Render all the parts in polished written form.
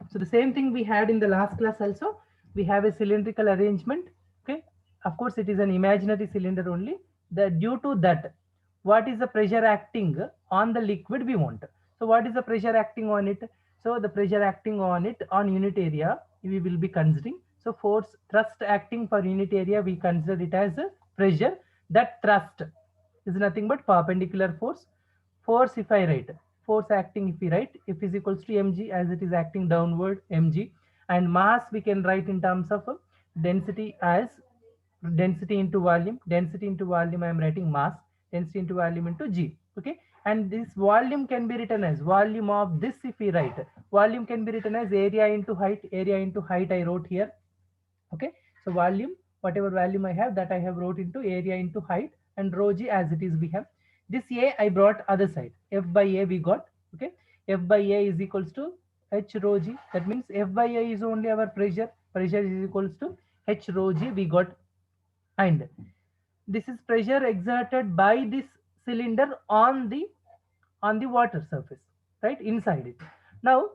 So the same thing we had in the last class also. We have a cylindrical arrangement. Okay. Of course, it is an imaginary cylinder only. Due to that, what is the pressure acting on the liquid we want? So what is the pressure acting on it? So the pressure acting on it on unit area we will be considering. So force thrust acting for unit area we consider it as a pressure. That thrust is nothing but perpendicular force. Force if I write, force acting if we write, F is equals to mg as it is acting downward mg, and mass we can write in terms of density as density into volume. Density into volume I am writing mass, density into volume into g. Okay, and this volume can be written as volume of this. If we write, volume can be written as area into height. Area into height I wrote here. Okay, so volume, whatever volume I have, that I have wrote into area into height, and rho g as it is we have. This a I brought other side, f by a we got. Okay, f by a is equals to h rho g. That means f by a is only our pressure. Pressure is equals to h rho g we got. And this is pressure exerted by this cylinder on the water surface, right, inside it. Now,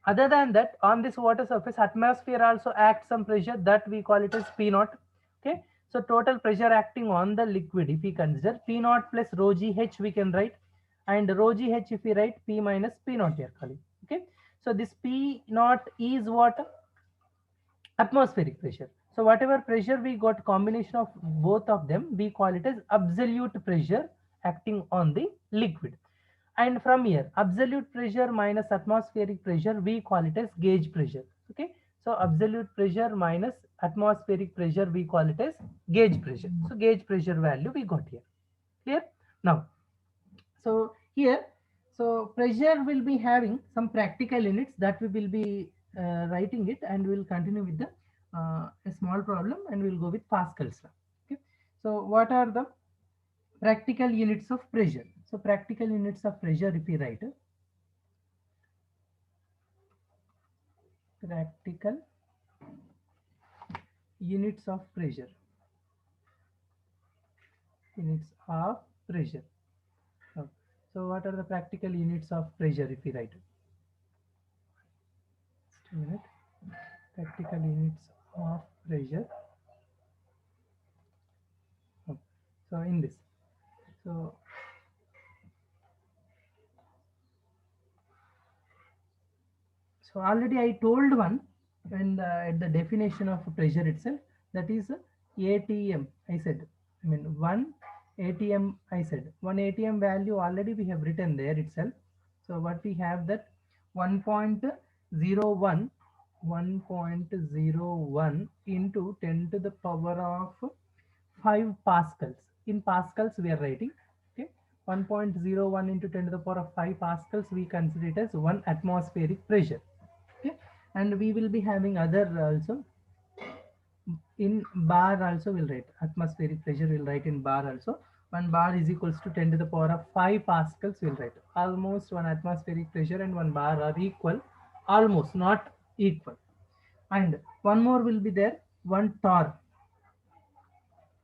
other than that, on this water surface, atmosphere also acts some pressure, that we call it as P naught. Okay, so total pressure acting on the liquid, if we consider P naught plus rho g h, we can write, and rho g h if we write P minus P naught here, Kali. Okay, so this P naught is what? Atmospheric pressure. So whatever pressure we got, combination of both of them, we call it as absolute pressure acting on the liquid. And from here, absolute pressure minus atmospheric pressure, we call it as gauge pressure. Okay, so absolute pressure minus atmospheric pressure, we call it as gauge pressure. So gauge pressure value we got here. Clear? Now, so here, so pressure will be having some practical units that we will be writing it, and we will continue with the a small problem, and we will go with Pascal's law. Okay, so what are the practical units of pressure? So practical units of pressure, if we write, practical units of pressure, units of pressure. So so what are the practical units of pressure, if we write? Just a minute. Practical units of pressure. Oh, so in this, so so already I told one, and at the definition of pressure itself, that is ATM. I said, I mean one ATM. I said one ATM value already we have written there itself. So what we have, that 1.01, 1.01 into 10 to the power of 5 pascals. In pascals we are writing. Okay, 1.01 into 10 to the power of 5 pascals, we consider it as 1 atmospheric pressure. Okay, and we will be having other also. In bar also we'll write atmospheric pressure, we'll write in bar also. 1 bar is equals to 10 to the power of 5 pascals, we'll write. Almost 1 atmospheric pressure and 1 bar are equal, almost, not equal. And one more will be there, 1 torr.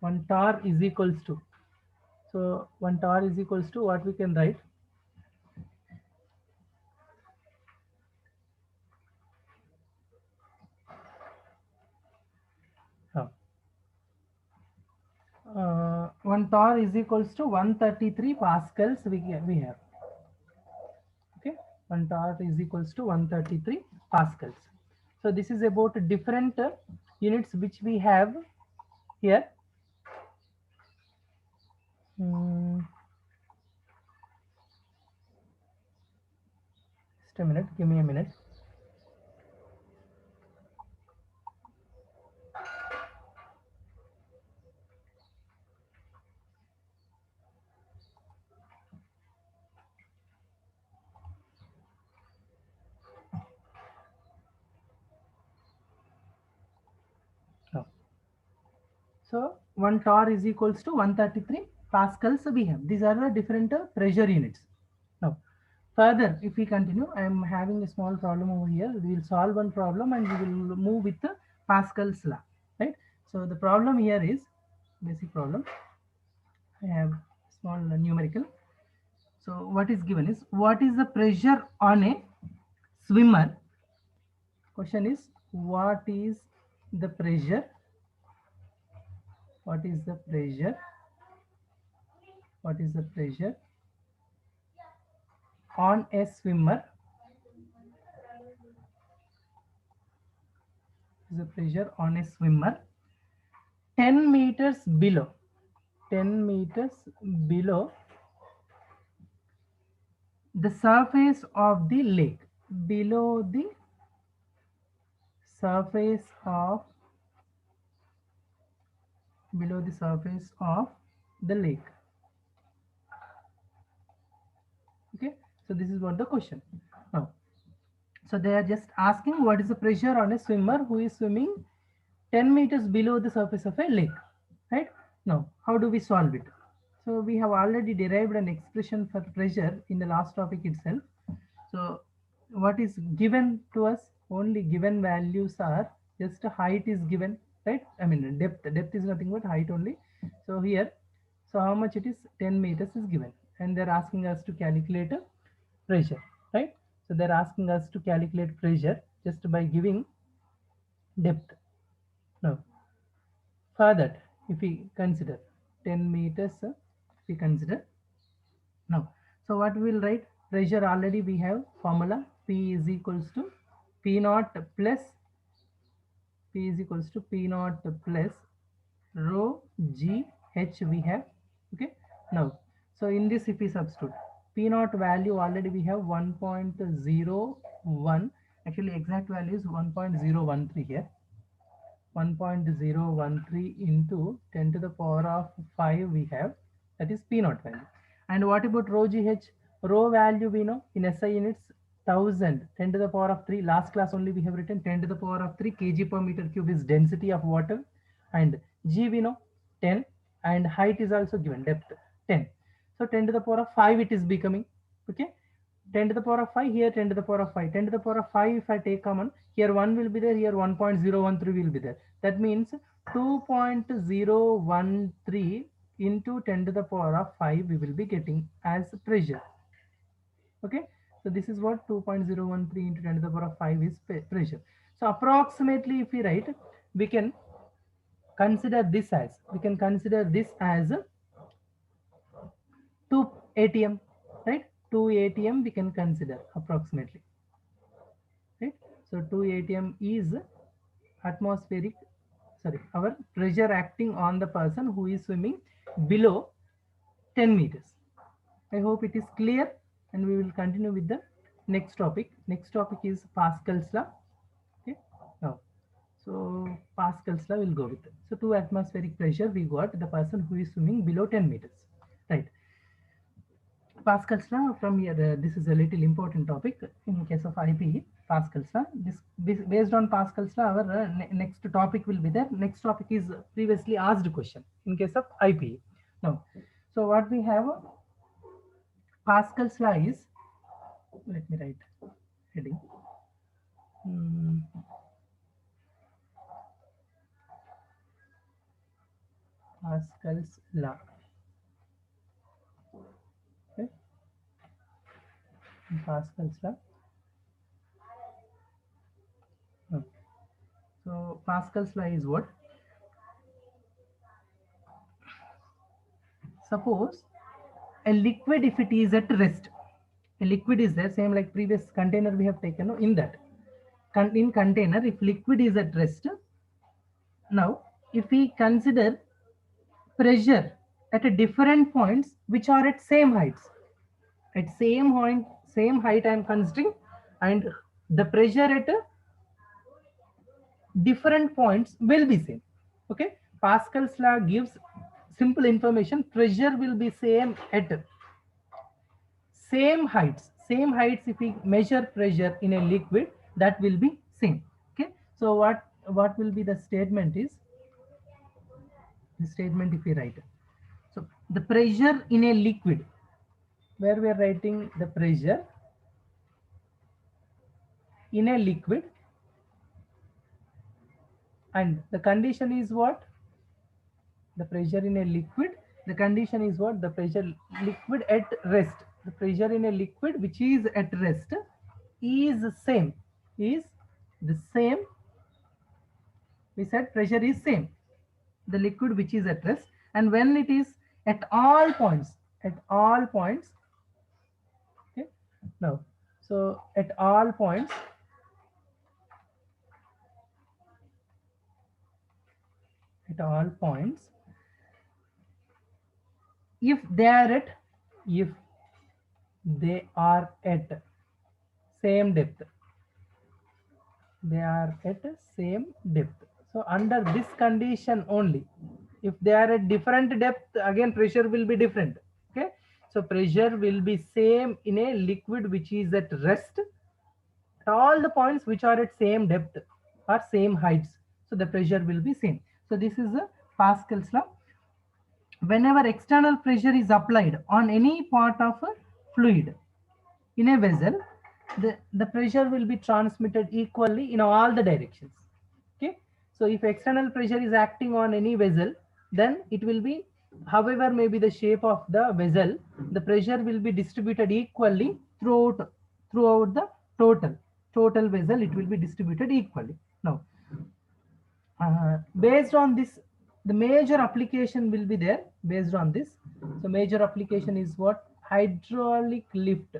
1 torr is equals to, so 1 torr is equals to what we can write. uh, 1 torr is equals to 133 pascals we have. Okay, 1 torr is equals to 133 pascals. So this is about different units which we have here. Mm, just a minute, give me a minute. Oh. So 1 torr is equals to 133 pascals we have. These are the different pressure units. Now, further, if we continue, I am having a small problem over here. We will solve one problem and we will move with the Pascal's law, right? So the problem here is basic problem. I have small numerical. So what is given is, what is the pressure on a swimmer Question is, what is the pressure? What is the pressure? What is the pressure on a swimmer? The pressure on a swimmer 10 meters below, 10 meters below the surface of the lake, below the surface of, below the surface of the lake. Okay, so this is what the question. Now, so they are just asking what is the pressure on a swimmer who is swimming 10 meters below the surface of a lake, right? Now, how do we solve it? So we have already derived an expression for pressure in the last topic itself. So what is given to us? Only given values are just height is given, right? I mean depth is nothing but height only. So here, so how much it is? 10 meters is given, and they're asking us to calculate a pressure, right? So they're asking us to calculate pressure just by giving depth. Now, for that, if we consider 10 meters, if we consider now, so what we will write? Pressure already we have formula P is equals to P naught plus P is equals to P naught plus rho G H we have. Okay. Now, so in this if we substitute P naught value already we have 1.01. Actually, exact value is 1.013 here. 1.013 into 10 to the power of 5 we have, that is P naught value. And what about rho GH? Rho value we know in SI units 1000, 10 to the power of 3. Last class only we have written 10 to the power of 3 kg per meter cube is density of water, and G we know 10, and height is also given, depth 10. So 10 to the power of 5 it is becoming, okay. 10 to the power of 5 here, 10 to the power of 5, 10 to the power of 5 if I take common, here 1 will be there, here 1.013 will be there. That means 2.013 into 10 to the power of 5 we will be getting as pressure. Okay, so this is what 2.013 into 10 to the power of 5 is pressure. So approximately if we write, we can consider this as, 2 atm, right? 2 atm we can consider approximately, right? So 2 atm is atmospheric, sorry, our pressure acting on the person who is swimming below 10 meters. I hope it is clear, and we will continue with the next topic. Next topic is Pascal's law. Okay, now, so Pascal's law will go with it. So to atmospheric pressure we got the person who is swimming below 10 meters, right? Pascal's law from here, this is a little important topic in case of IPE. Pascal's law, this based on Pascal's law, our next topic will be there. Next topic is previously asked question in case of IPE. Now, so what we have, Pascal's law is, let me write heading. Pascal's law. Okay. Pascal's law. So Pascal's law is what? Suppose a liquid, if it is at rest, a liquid is there, same like previous container we have taken. In that in container, if liquid is at rest, now if we consider pressure at a different points which are at same heights, at same height I am considering, and the pressure at different points will be same. Okay, Pascal's law gives simple information, pressure will be same at same heights. Same heights, if we measure pressure in a liquid, that will be same. Okay, so what will be the statement is, the statement if we write, so the pressure in a liquid, where we are writing the pressure in a liquid, and the condition is what? The pressure in a liquid, the condition is what? The pressure liquid at rest. The pressure in a liquid which is at rest is same, is the same, we said pressure is same, the liquid which is at rest, and when it is at all points, at all points, okay, now, so at all points, at all points, if they are at, if they are at same depth, they are at same depth, so under this condition only, if they are at different depth, again pressure will be different. Okay, so pressure will be same in a liquid which is at rest at all the points which are at same depth or same heights, so the pressure will be same. So this is a Pascal's law. Whenever external pressure is applied on any part of a fluid in a vessel, the pressure will be transmitted equally in all the directions. Okay, so if external pressure is acting on any vessel, then it will be, however may be the shape of the vessel, the pressure will be distributed equally throughout the total vessel, it will be distributed equally. Now, based on this, the major application will be there based on this. So major application is what? Hydraulic lift.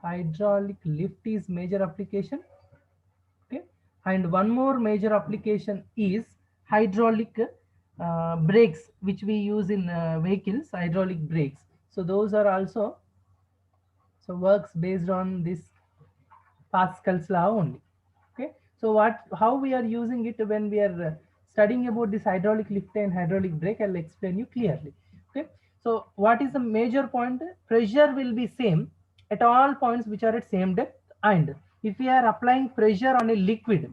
Hydraulic lift is major application. Okay, and one more major application is hydraulic brakes, which we use in vehicles, hydraulic brakes. So those are also, so works based on this Pascal's law only. Okay, so how we are using it when we are studying about this hydraulic lift and hydraulic brake, I'll explain you clearly. Okay, so what is the major point? Pressure will be same at all points which are at same depth, and if we are applying pressure on a liquid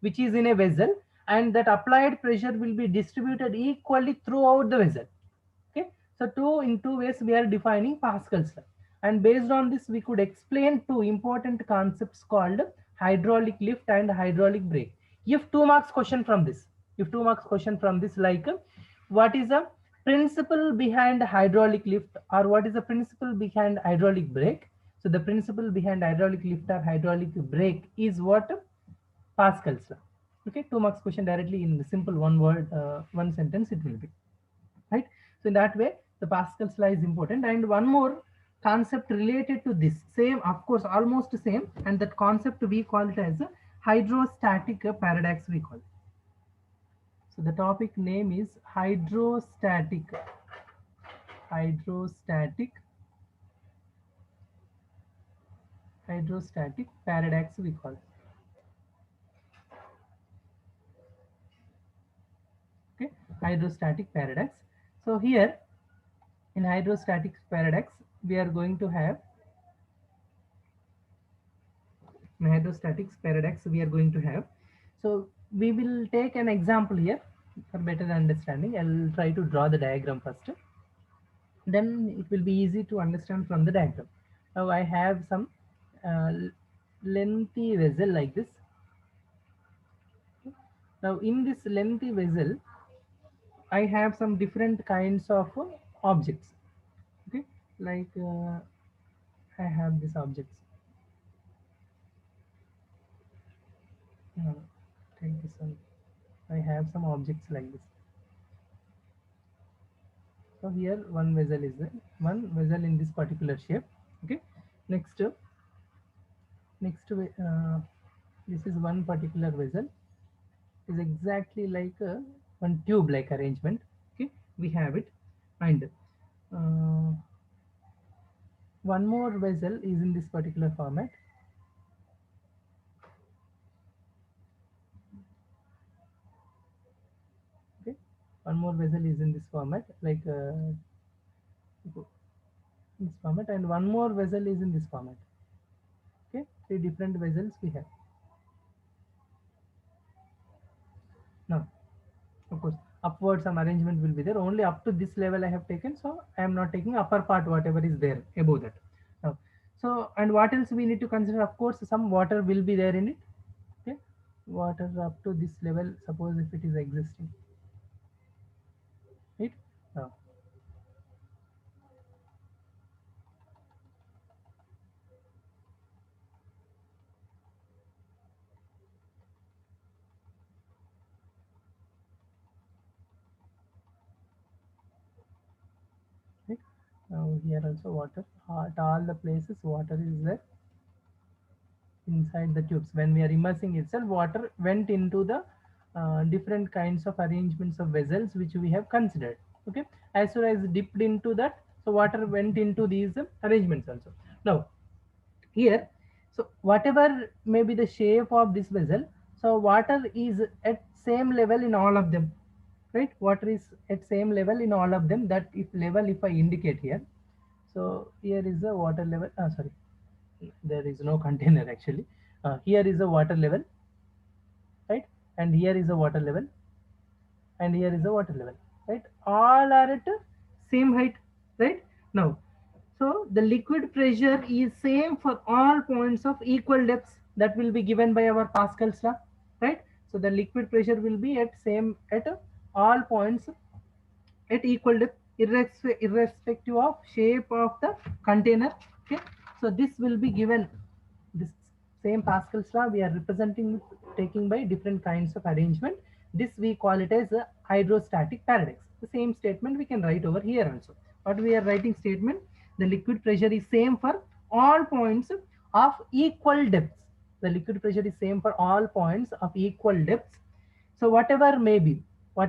which is in a vessel, and that applied pressure will be distributed equally throughout the vessel. Okay, so in two ways we are defining Pascal's law, and based on this we could explain two important concepts called hydraulic lift and hydraulic brake. If 2 marks question from this, if 2 marks question from this, like what is the principle behind hydraulic lift, or what is the principle behind hydraulic brake? So the principle behind hydraulic lift or hydraulic brake is what? Pascal's law. Okay, 2 marks question directly in simple one word, one sentence it will be, right? So in that way, the Pascal's law is important. And one more concept related to this, same, of course, almost same, and that concept we call it as a hydrostatic paradox, we call it. So the topic name is hydrostatic paradox, we call it. Okay, hydrostatic paradox. So here in hydrostatic paradox, we are going to have, in hydrostatics paradox we are going to have, so we will take an example here for better understanding. I'll try to draw the diagram first, then it will be easy to understand from the diagram. Now I have some uh, lengthy vessel like this. Now in this lengthy vessel, I have some different kinds of objects. Okay, like I have these objects. Uh, take this one. I have some objects like this. So here one vessel is there, one vessel in this particular shape. Okay, next this is one particular vessel, is exactly like one tube like arrangement. Okay, we have it, and uh, one more vessel is in this particular format. Okay, one more vessel is in this format, like this format, and one more vessel is in this format. Okay, three different vessels we have. Now, of course, upward some arrangement will be there. Only up to this level I have taken, so I am not taking upper part, whatever is there above that. Now, so and what else we need to consider? Of course, some water will be there in it. Okay, water up to this level. Suppose if it is existing, right? Now, Now here also water. At all the places water is there inside the tubes. When we are immersing itself, water went into the different kinds of arrangements of vessels which we have considered. Okay, as soon as dipped into that, so water went into these arrangements also. Now here, so whatever may be the shape of this vessel, so water is at same level in all of them, right? Water is at same level in all of them. That if level, if I indicate here, so here is the water level. Sorry, there is no container actually. Here is the water level, right? And here is the water level, and here is the water level, right? All are at same height, right? Now, so the liquid pressure is same for all points of equal depths. That will be given by our Pascal's law, right? So the liquid pressure will be at same at all points at equal depth, irrespective of shape of the container. Okay, so this will be given, this same Pascal's law we are representing, taking by different kinds of arrangement. This we call it as a hydrostatic paradox. The same statement we can write over here also. What we are writing statement, the liquid pressure is same for all points of equal depths. The liquid pressure is same for all points of equal depths. So whatever may be, or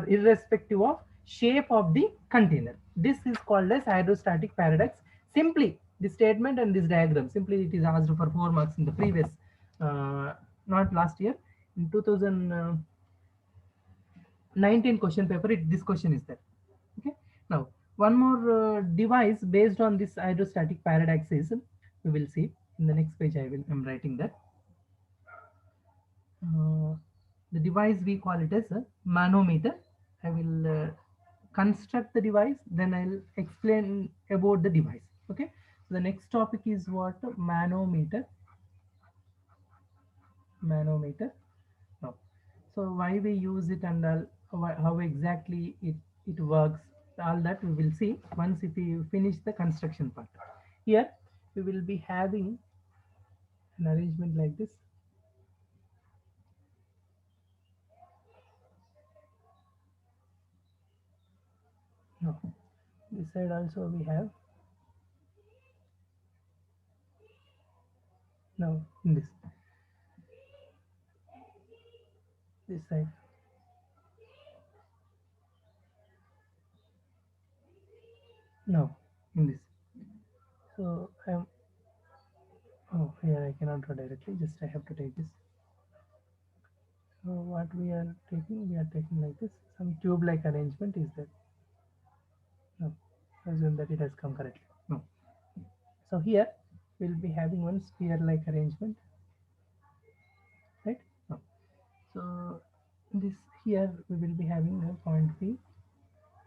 irrespective of shape of the container. This is called as hydrostatic paradox. Simply this statement and this diagram, simply it is asked for 4 marks in the previous, not last year, in 2019 question paper, this question is there. Okay. Now, one more device based on this hydrostatic paradox is, we will see in the next page. I'm writing that. The device we call it as a manometer. I will construct the device, then I'll explain about the device. Okay, so the next topic is what? Manometer. Manometer. Now, so why we use it, and how exactly it works, all that we will see once if we finish the construction part. Here we will be having an arrangement like this. No, this side also we have. Now in this side. No, in this. So I'm, oh, here I cannot draw directly. Just I have to take this. So what we are taking like this. Some tube-like arrangement is there. No, assume that it has come correctly. No. So here we'll be having one sphere-like arrangement, right? No. So this, here we will be having a point P.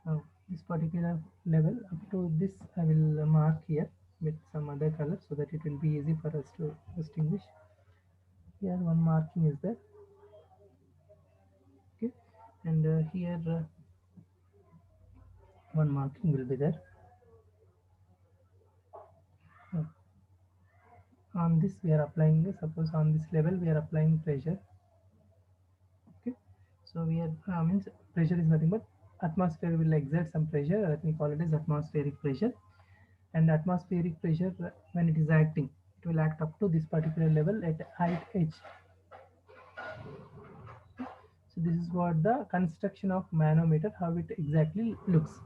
Now this particular level up to this I will mark here with some other color so that it will be easy for us to distinguish. Here one marking is there. Okay, and here one marking will be there. Uh, on this we are applying, suppose on this level we are applying pressure. Okay, so we are means pressure is nothing but atmosphere will exert some pressure. Let me call it as atmospheric pressure. And atmospheric pressure, when it is acting, it will act up to this particular level at height h. So this is what the construction of manometer, how it exactly looks.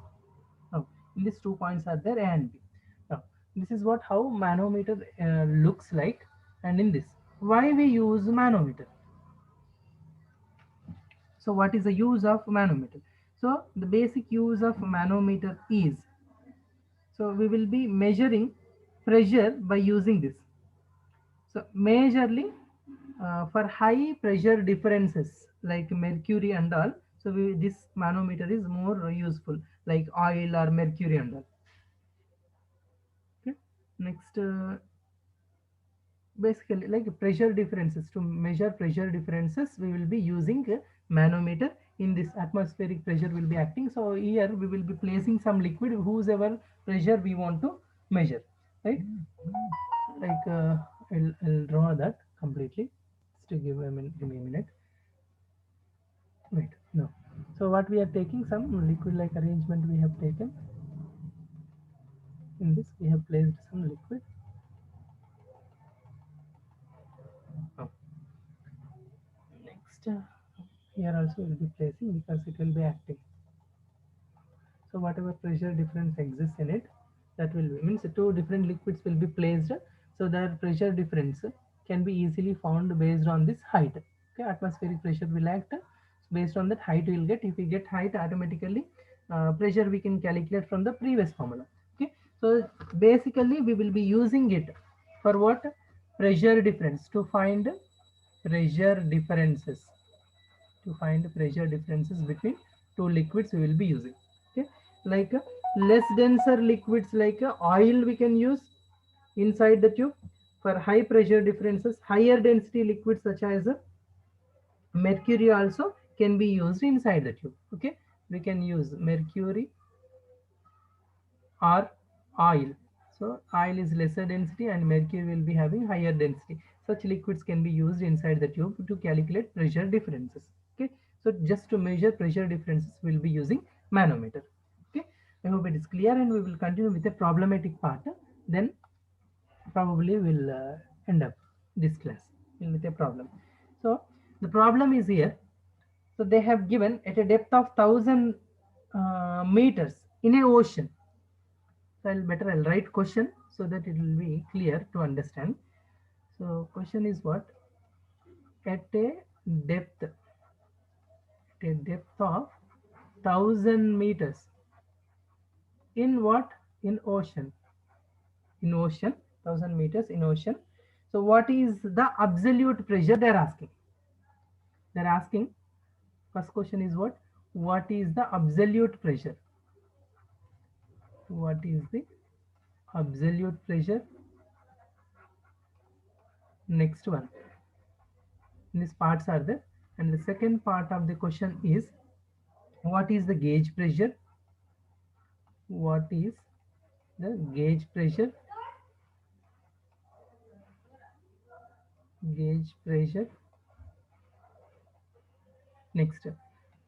Now, in these 2 points are there, A and B. Now, this is what how manometer looks like. And in this, why we use manometer? So what is the use of manometer? So the basic use of manometer is, so we will be measuring pressure by using this. So majorly for high pressure differences like mercury and all, so this manometer is more useful, like oil or mercury and all. Okay. Next, basically like pressure differences, to measure pressure differences we will be using a manometer. In this, atmospheric pressure will be acting, so here we will be placing some liquid whose ever pressure we want to measure, right? Like I'll draw that completely. Just give me a minute. Wait, no. So what we are taking, some liquid like arrangement we have taken. In this we have placed some liquid. Oh. Next, here also will be placing because it will be acting. So whatever pressure difference exists in it, that will be, means two different liquids will be placed. So their pressure difference can be easily found based on this height. Okay, atmospheric pressure will act based on that height we will get. If we get height, automatically pressure we can calculate from the previous formula. Okay, so basically we will be using it for what? Pressure difference, to find pressure differences, between two liquids we will be using. Okay, like less denser liquids like oil we can use inside the tube. For high pressure differences, higher density liquids such as mercury also can be used inside the tube. Okay, we can use mercury or oil. So oil is lesser density and mercury will be having higher density. Such liquids can be used inside the tube to calculate pressure differences. Okay, so just to measure pressure differences we'll be using manometer. Okay, I hope it is clear, and we will continue with the problematic part. Then probably we'll end up this class with a problem. So the problem is here. So they have given at a depth of 1000 meters in a ocean. So I'll write question so that it will be clear to understand. So question is what? At depth, a depth of 1000 meters in what? In ocean. In ocean, 1000 meters in ocean. So what is the absolute pressure they're asking? They're asking, first question is what? What is the absolute pressure? What is the absolute pressure? Next one. These parts are there. And the second part of the question is, what is the gauge pressure? What is the gauge pressure? Gauge pressure. Next,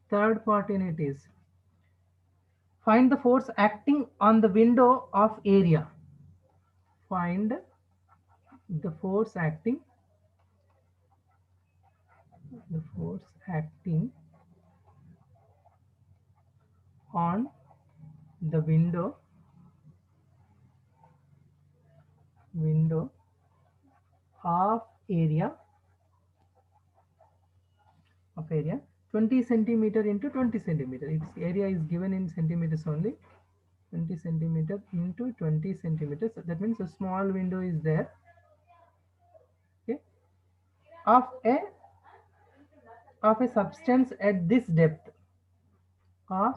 third part in it is, find the force acting on the window of area. Find the force acting, the force acting on the window of area, 20 centimeter into 20 centimeter. Its area is given in centimeters only. 20 centimeter into 20 centimeters. That means a small window is there. Okay, of a substance at this depth. Of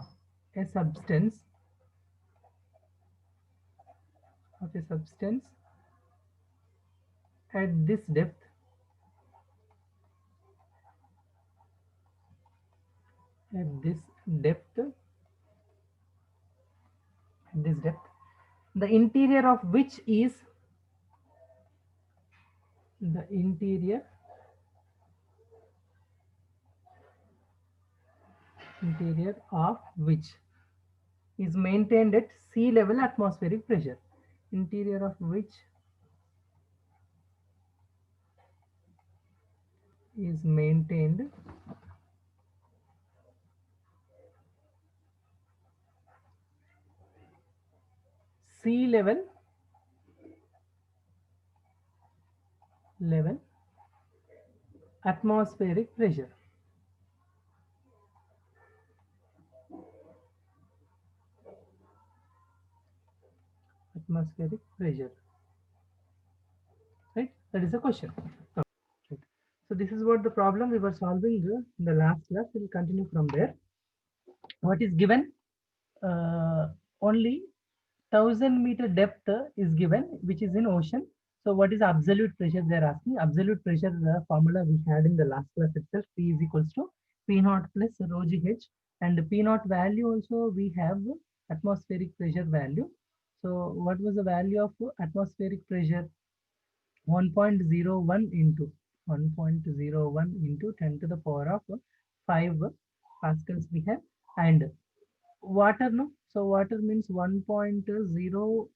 a substance at this depth. At this depth. The interior of which is, the interior of which is maintained at sea level atmospheric pressure. Interior of which is maintained sea level atmospheric pressure. Atmospheric pressure. Right? That is the question. Right. So this is what the problem we were solving in the last class. We will continue from there. What is given? Only 1000-meter depth is given, which is in ocean. So what is absolute pressure they are asking? Absolute pressure, the formula we had in the last class itself, P is equals to P naught plus rho g h, and P naught value also we have atmospheric pressure value. So what was the value of atmospheric pressure? 1.01 into 1.01 into 10 to the power of 5 pascals we have. And water, no, so water means 1.0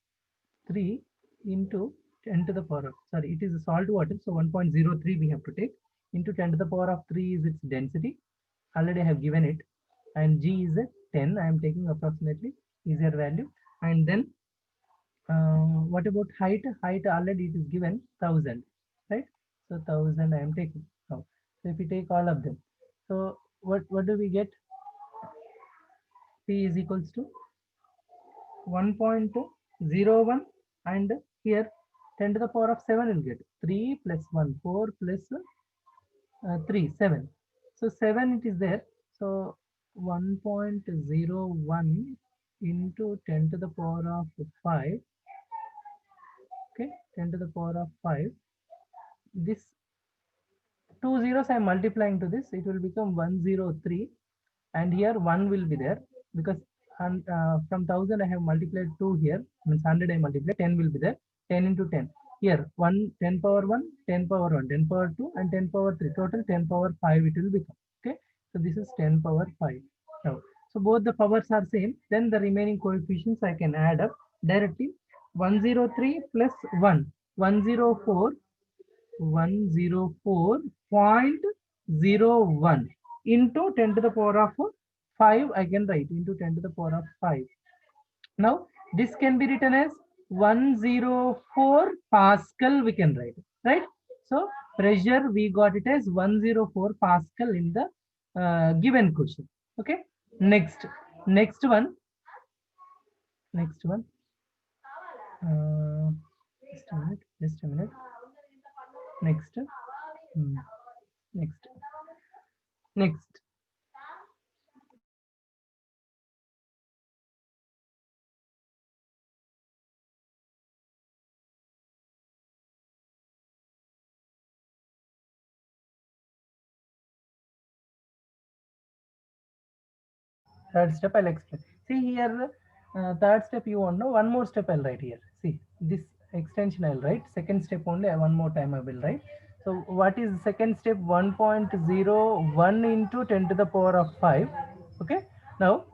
3 into 10 to the power of, sorry, it is a salt water, so 1.03 we have to take into 10 to the power of 3 is its density. Already I have given it, and G is a 10. I am taking approximately easier value. And then what about height? Height already it is given 1000, right? So 1000 I am taking now. So if we take all of them, so what do we get? P is equals to 1.01, and here 10 to the power of 7 will get 3 plus 1 4 plus 3 7. So 7 it is there. So 1.01 into 10 to the power of 5. Okay, 10 to the power of 5. This two zeros I am multiplying to this, it will become 103, and here 1 will be there because from 1000 I have multiplied 2 here, means 100 I multiply, 10 will be there, 10 into 10. Here 1, 10 power 1, 10 power 1, 10 power 2, and 10 power 3, total 10 power 5 it will become. Okay, so this is 10 power 5 now. So both the powers are same, then the remaining coefficients I can add up directly. 103 plus 1, 104, 104.01 into 10 to the power of 5 I can write into 10 to the power of 5. Now this can be written as 104 Pascal we can write, right? So pressure we got it as 104 Pascal in the given question. Okay, next one uh, just a minute. Next, next, next. Third step I'll explain. See here, third step you want know. One more step I'll write here. See this extension I'll write. Second step only. One more time I will write. So what is second step? 1.01 into 10 to the power of 5. Okay. Now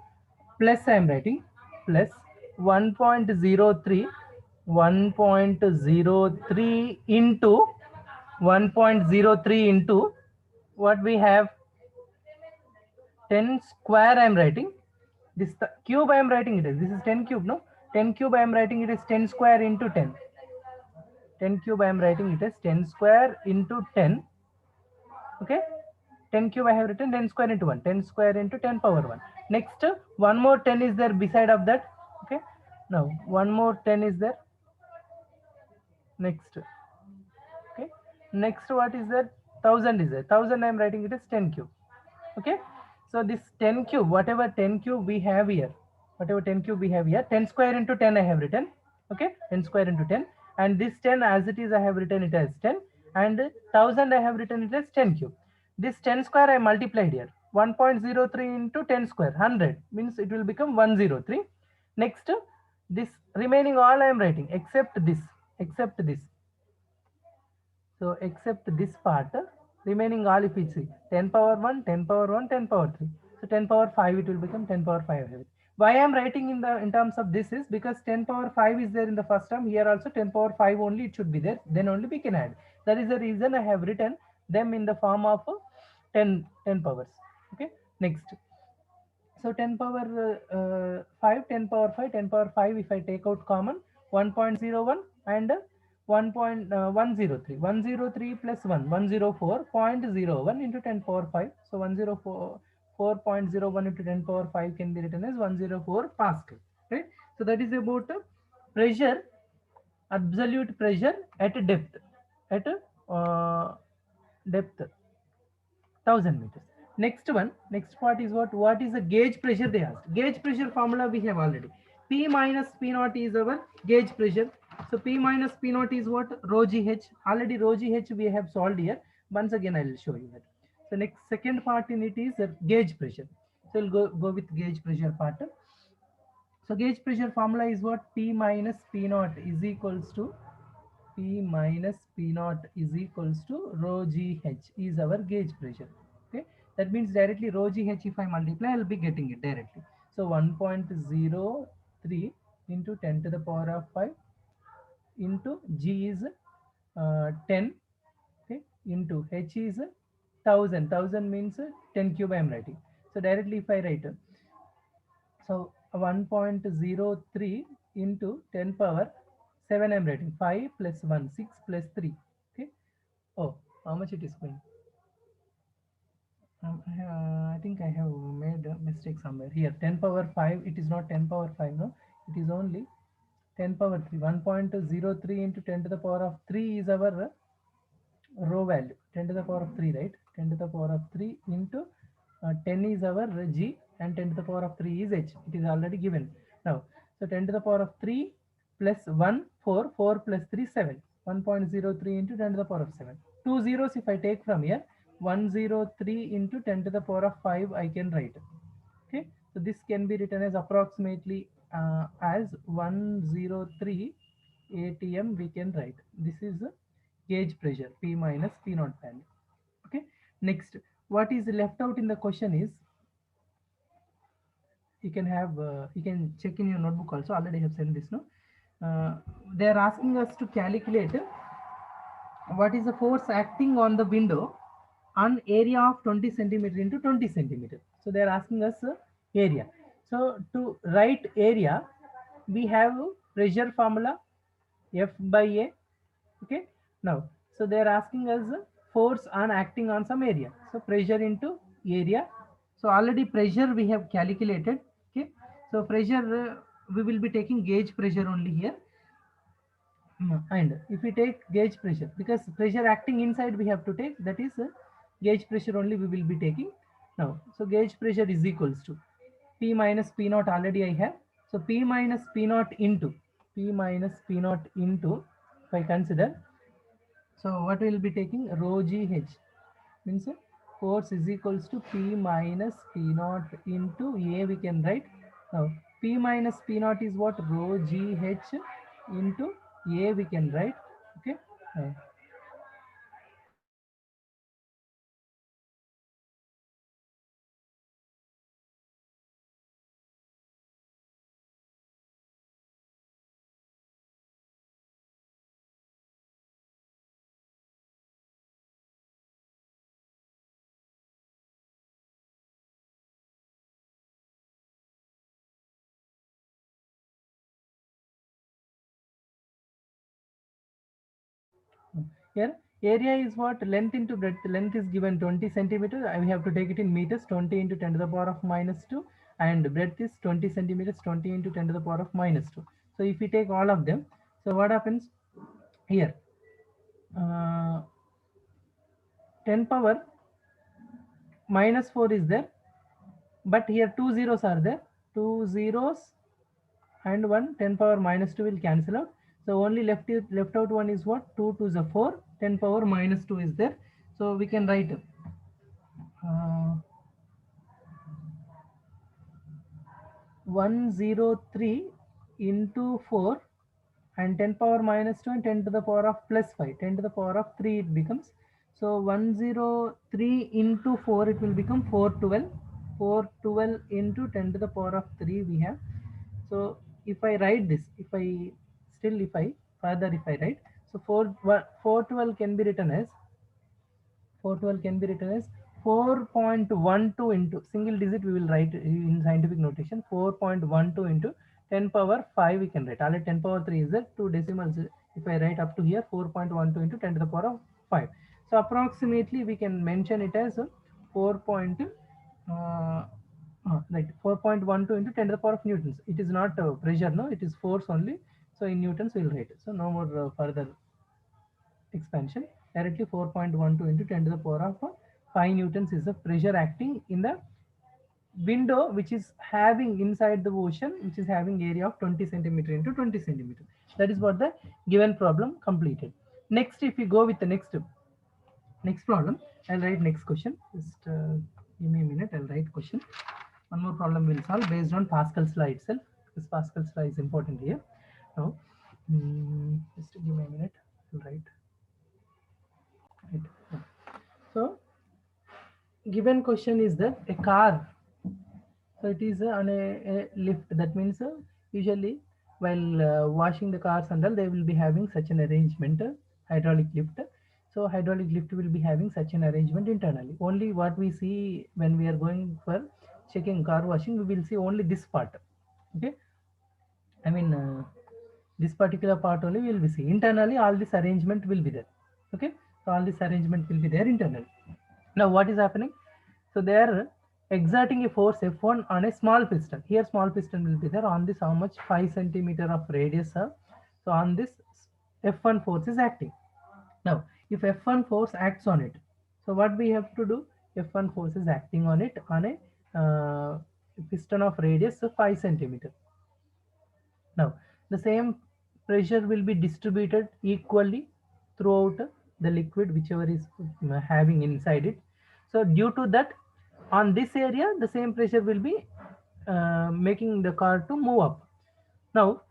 plus I am writing plus 1.03, 1.03 into 1.03 into what we have, 10 square I am writing. This cube I am writing it is. This is 10 cube, no? 10 cube I am writing it is 10 square into 10. 10 cube I am writing it as 10 square into 10. Okay. 10 cube I have written 10 square into 1. 10 square into 10 power 1. Next, one more 10 is there beside of that. Okay. Now, one more 10 is there. Next. Okay. Next, what is there? 1000 is there. 1000 I am writing it as 10 cube. Okay, so this 10 cube, whatever 10 cube we have here, 10 square into 10 I have written. Okay, 10 square into 10, and this 10 as it is I have written it as 10, and 1000 I have written it as 10 cube. This 10 square I multiplied here, 1.03 into 10 square, 100 means it will become 103. Next, this remaining all I am writing except this, except this. So except this part, remaining all if we see 10 power 1, 10 power 1, 10 power 3. So 10 power 5 it will become 10 power 5. Why I am writing in terms of this is because 10 power 5 is there in the first term. Here also 10 power 5 only it should be there. Then only we can add. That is the reason I have written them in the form of 10 powers. Okay. Next. So 10 power 5, 10 power 5, 10 power 5 if I take out common, 1.01 and 1.103. 103 plus 1, 104.01 into 10 power 5. So 104.01 into 10 power 5 can be written as 104 Pascal. Right? So that is about pressure, absolute pressure at depth, at depth 1000 meters. Next part is what is the gauge pressure they asked. Gauge pressure formula we have already. P minus P naught is our gauge pressure. So P minus P naught is what? Rho GH. Already rho GH we have solved here. Once again I will show you that. So next second part in it is gauge pressure. So we'll go with gauge pressure part. So gauge pressure formula is what? P minus P naught is equals to P minus P naught is equals to rho GH is our gauge pressure. Okay, that means directly rho GH if I multiply, I'll be getting it directly. So 1.03 into 10 to the power of 5 into G is 10, okay, into H is 1000. 1000 means 10 cube I am writing. So directly if I write, so 1.03 into 10 power 7 I am writing. 5 plus 1, 6 plus 3. Okay. Oh, how much it is going? I think I have made a mistake somewhere here. 10 power 5, it is not 10 power 5, no, it is only 10 power 3. 1.03 into 10 to the power of 3 is our row value. 10 to the power of 3, right? 10 to the power of 3 into 10 is our G, and 10 to the power of 3 is H. It is already given. Now, so 10 to the power of 3 plus 1, 4, 4 plus 3, 7. 1.03 into 10 to the power of 7. Two zeros if I take from here, 103 into 10 to the power of 5 I can write. Okay, so this can be written as approximately as 103 atm we can write. This is a gauge pressure P minus P naught value. Okay, next, what is left out in the question is, you can have you can check in your notebook also, already have sent this, no. They are asking us to calculate what is the force acting on the window on area of 20 centimeter into 20 centimeter. So they are asking us area. So to write area, we have pressure formula F by A. Okay. Now, so they are asking us force on acting on some area. So pressure into area. So already pressure we have calculated. Okay. So pressure we will be taking gauge pressure only here. And if we take gauge pressure, because pressure acting inside we have to take, that is gauge pressure only we will be taking now. So gauge pressure is equals to P minus P naught, already I have. So P minus P naught into P minus P naught into, if I consider, so what we will be taking, rho G H, means force is equals to P minus P naught into A we can write. Now P minus P naught is what, rho G H into A we can write. Okay. Here area is what, length into breadth. Length is given 20 centimeters. I have to take it in meters, 20 into 10 to the power of minus 2, and breadth is 20 centimeters, 20 into 10 to the power of minus 2. So if we take all of them, so what happens here, 10 power minus 4 is there, but here two zeros are there, two zeros and 1, 10 power minus 2 will cancel out. So only left out one is what, 2 to the 4, 10 power minus 2 is there. So we can write 103 into 4 and 10 power minus 2 and 10 to the power of plus 5, 10 to the power of 3 it becomes. So 103 into 4, it will become 412. 412 into 10 to the power of 3 we have. So if I write this, if I write, so 412 can be written as 4.12 into single digit, we will write in scientific notation, 4.12 into 10 power 5 we can write. Already 10 power 3 is there, two decimals. If I write up to here, 4.12 into 10 to the power of 5. So approximately we can mention it as 4. Right, 4.12 into 10 to the power of newtons. It is not pressure, no, it is force only. So in newtons we will write. So no more further expansion. Directly 4.12 into 10 to the power of 5 newtons is the pressure acting in the window, which is having inside the ocean, which is having area of 20 centimeter into 20 centimeter. That is what the given problem completed. Next, if we go with the next problem, I'll write next question. Just give me a minute, I'll write question. One more problem we'll solve based on Pascal's law itself, because Pascal's law is important here. Now, just give me a minute, I'll write. Right. So given question is that a car, so it is on a lift. That means usually while washing the cars and all, they will be having such an arrangement, hydraulic lift. So hydraulic lift will be having such an arrangement internally. Only what we see when we are going for checking car washing, we will see only this part. Okay, I mean this particular part only will be see. Internally all this arrangement will be there. Okay, so all this arrangement will be there internally. Now what is happening? So they are exerting a force F1 on a small piston. Here small piston will be there. On this how much? 5 centimeter of radius. So on this F1 force is acting. Now if F1 force acts on it, so what we have to do? F1 force is acting on it on a piston of radius of 5 centimeter. Now the same pressure will be distributed equally throughout the liquid whichever is having inside it. So due to that, on this area the same pressure will be making the car to move up. Now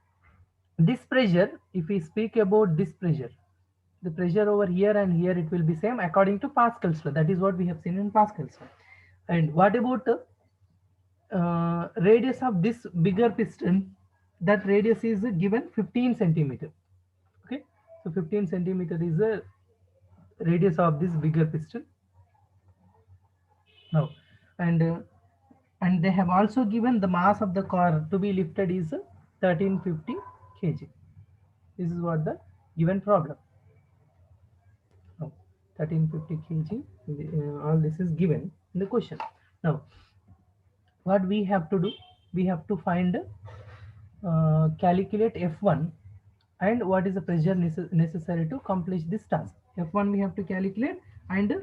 this pressure, if we speak about this pressure, the pressure over here and here, it will be same according to Pascal's law. That is what we have seen in Pascal's law. And what about radius of this bigger piston? That radius is given 15 centimeter. Okay, so 15 centimeter is the radius of this bigger piston. Now and they have also given the mass of the car to be lifted is 1350 kg. This is what the given problem. Now 1350 kg, all this is given in the question. Now what we have to do? We have to find calculate F1 and what is the pressure necessary to accomplish this task. F1 we have to calculate, and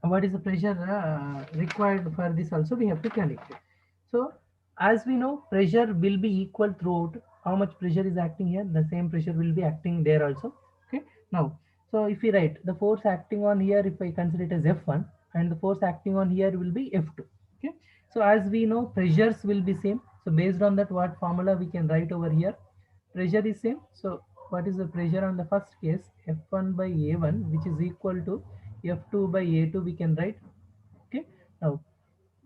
what is the pressure required for this also we have to calculate. So as we know, pressure will be equal throughout. How much pressure is acting here, the same pressure will be acting there also. Okay, now so if we write the force acting on here, if I consider it as F1, and the force acting on here will be F2. Okay, so as we know, pressures will be same. So based on that, what formula we can write over here? Pressure is same. So what is the pressure on the first case? F1 by A1, which is equal to F2 by A2, we can write. Okay, now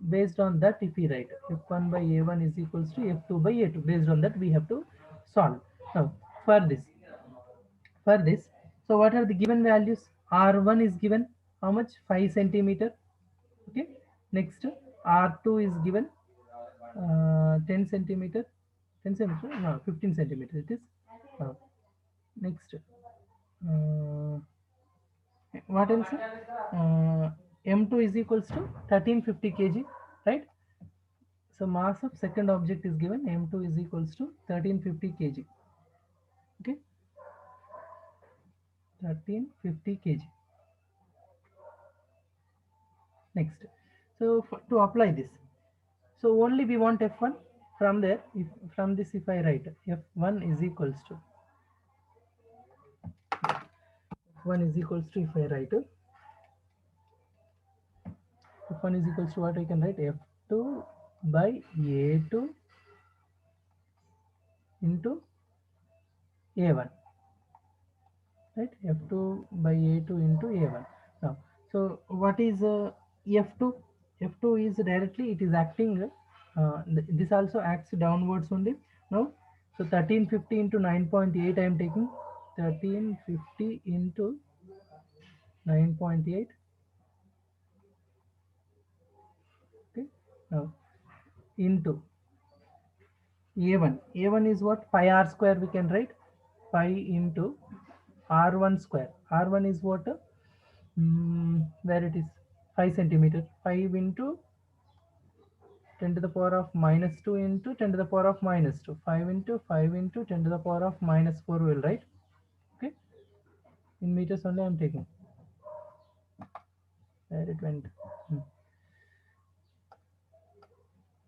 based on that, if we write F1 by A1 is equals to F2 by A2, based on that we have to solve. Now for this, so what are the given values? R1 is given how much? 5 centimeter. Okay, next R2 is given 10 centimeter. 10 centimeter, no, 15 centimeter it is. Next what else? M2 is equals to 1350 kg, right? So mass of second object is given, M2 is equals to 1350 kg. Okay, 1350 kg. Next, so to apply this, so only we want F1. From there, if from this, if I write F1 is equals to if I write F1 is equals to what I can write? F2 by A2 into A1, right? F2 by A2 into A1. Now, so what is F2? F2 is directly, it is acting, this also acts downwards only. Now, so 1350 into 9.8 I am taking, 1350 into 9.8. Okay, now into A1. A1 is what? Pi r square we can write. Pi into R1 square. R1 is what? Where it is? 5 centimeter. 5 into 10 to the power of minus 2 into 10 to the power of minus 2. 5 into 5 into 10 to the power of minus 4 will write. Okay. In meters only I am taking. Where it went?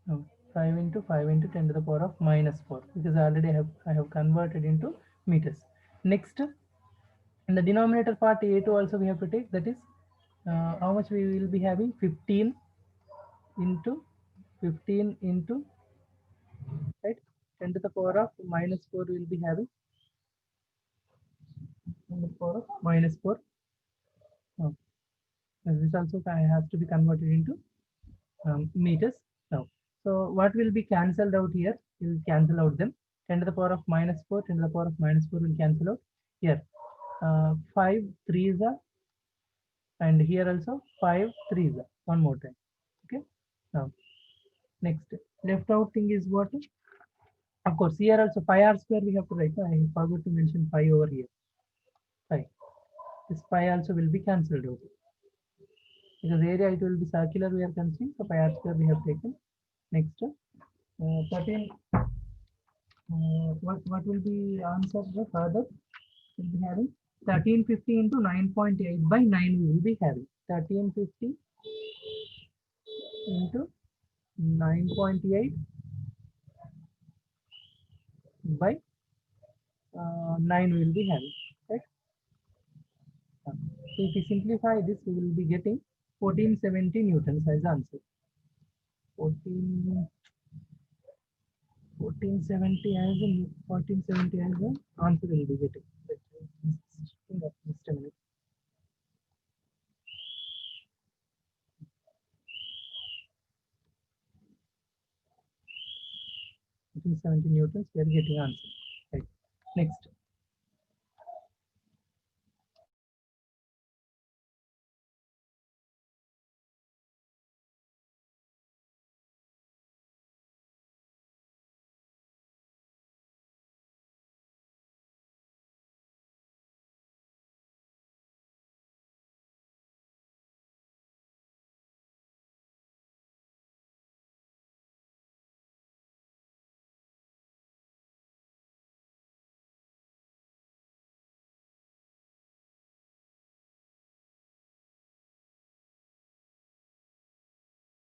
No. 5 into 5 into 10 to the power of minus 4, because already I have converted into meters. Next, in the denominator part A2 also we have to take, that is how much we will be having? 15 into right, 10 to the power of minus 4 will be having 10 to the power of minus 4. Now, this also has to be converted into meters. Now, so what will be cancelled out here? We'll cancel out them. 10 to the power of minus 4, 10 to the power of minus 4 will cancel out here. 5 3s are, and here also 5 3s are. One more time. Okay. Now next left out thing is what? Of course, here also pi r square we have to write. I forgot to mention pi over here. Pi. This pi also will be cancelled out because area it will be circular we are considering. So pi r square we have taken. Next, 13. What will be answer further? We'll be having 1350 into 9.8 by 9 we will be having 1350 into 9.8 by 9 we will be having, right? So if we simplify this, we will be getting 1470 newtons as answer. 1470 as an 1470 as an answer will be getting. Just a minute. 1470 newtons we are getting answer. Right. Next.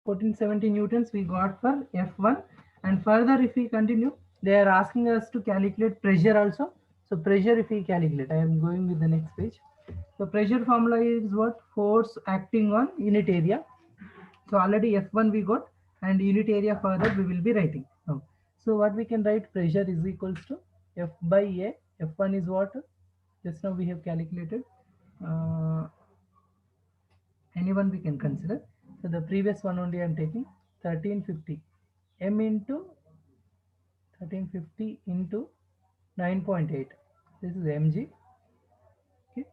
Fourteen seventy newtons we got for F1, and further if we continue, they are asking us to calculate pressure also. So pressure if we calculate, I am going with the next page. So pressure formula is what? Force acting on unit area. So already F1 we got, and unit area further we will be writing. Now, so what we can write, pressure is equals to F by A. F1 is what? Just now we have calculated. Anyone we can consider. So the previous one only I am taking 1350 m into 1350 into 9.8. This is mg. Okay.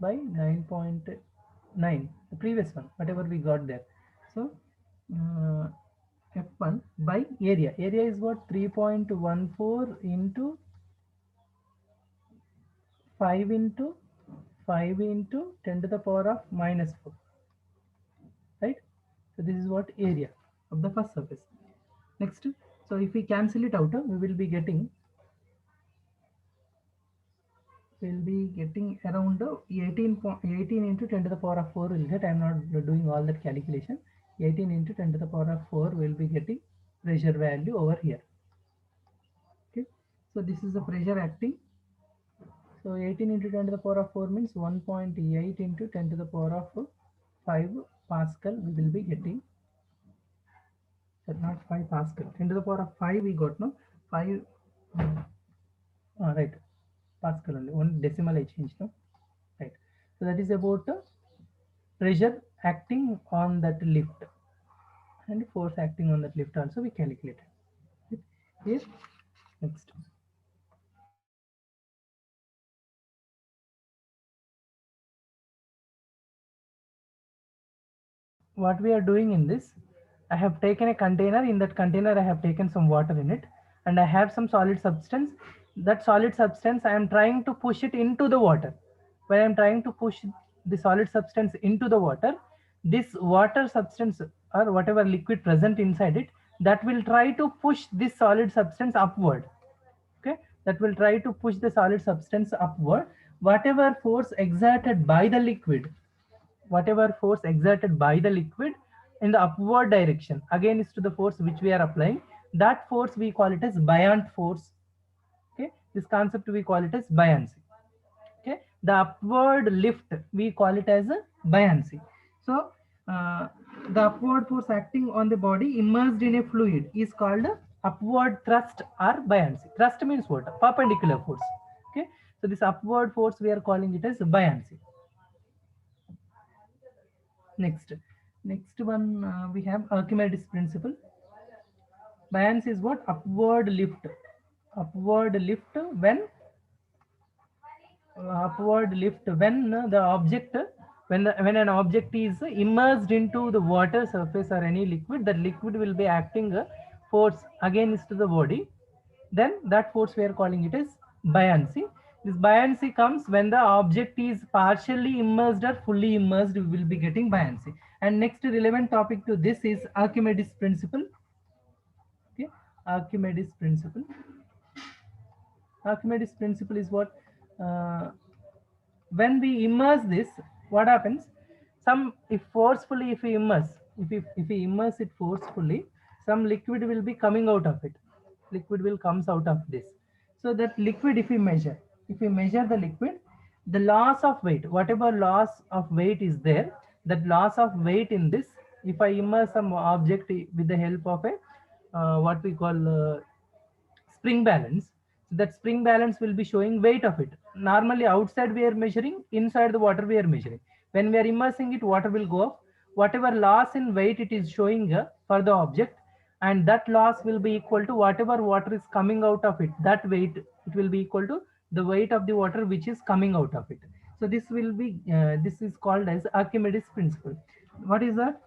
By 9.9, the previous one, whatever we got there. So F1 by area. Area is what? 3.14 into 5 into 5 into 10 to the power of minus 4. Right? So this is what area of the first surface. Next, so if we cancel it out, we will be getting around 18 into 10 to the power of 4 will get. I am not doing all that calculation. 18 into 10 to the power of 4 will be getting pressure value over here. Okay, so this is the pressure acting. So 18 into 10 to the power of 4 means 1.8 into 10 to the power of 5 Pascal we will be getting. So not 5 Pascal, 10 to the power of 5 we got, no? 5, right, Pascal only, one decimal I changed, no? Right. So that is about pressure acting on that lift, and force acting on that lift also we calculated. Yes. Next. What we are doing in this, I have taken a container. In that container I have taken some water in it, and I have some solid substance. That solid substance I am trying to push it into the water. When I am trying to push the solid substance into the water, this water substance or whatever liquid present inside it, that will try to push this solid substance upward. Okay, that will try to push the solid substance upward. Whatever force exerted by the liquid, whatever force exerted by the liquid in the upward direction against the force which we are applying, that force we call it as buoyant force. Okay, this concept we call it as buoyancy. Okay, the upward lift we call it as a buoyancy. So the upward force acting on the body immersed in a fluid is called upward thrust or buoyancy. Thrust means what? Perpendicular force. Okay, so this upward force we are calling it as buoyancy. Next, next one we have Archimedes principle. Buoyancy is what? Upward lift. Upward lift when upward lift when the object when an object is immersed into the water surface or any liquid, that liquid will be acting a force against the body, then that force we are calling it as buoyancy. This buoyancy comes when the object is partially immersed or fully immersed, we will be getting buoyancy. And next relevant topic to this is Archimedes principle. Okay, Archimedes principle. Archimedes principle is what? Uh, when we immerse this, what happens? Some, if forcefully, if we immerse, if we immerse it forcefully, some liquid will be coming out of it. Liquid will comes out of this. So that liquid, if we measure the liquid, the loss of weight, whatever loss of weight is there, that loss of weight in this, if I immerse some object with the help of a what we call spring balance, so that spring balance will be showing weight of it. Normally outside we are measuring, inside the water we are measuring. When we are immersing it, water will go up, whatever loss in weight it is showing for the object, and that loss will be equal to whatever water is coming out of it, that weight, it will be equal to the weight of the water which is coming out of it. So this will be this is called as Archimedes principle. What is that?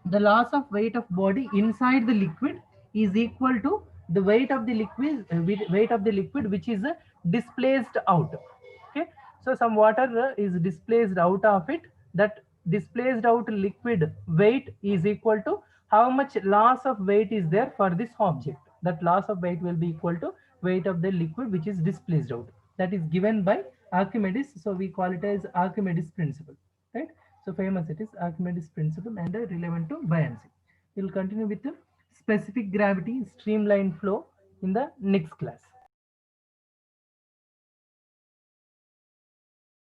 The loss of weight of body inside the liquid is equal to the weight of the liquid weight of the liquid which is displaced out. Okay, so some water is displaced out of it, that displaced out liquid weight is equal to how much loss of weight is there for this object. That loss of weight will be equal to weight of the liquid which is displaced out. That is given by Archimedes, so we call it as Archimedes principle, right? So famous it is Archimedes principle and relevant to buoyancy. We will continue with the specific gravity streamline flow in the next class.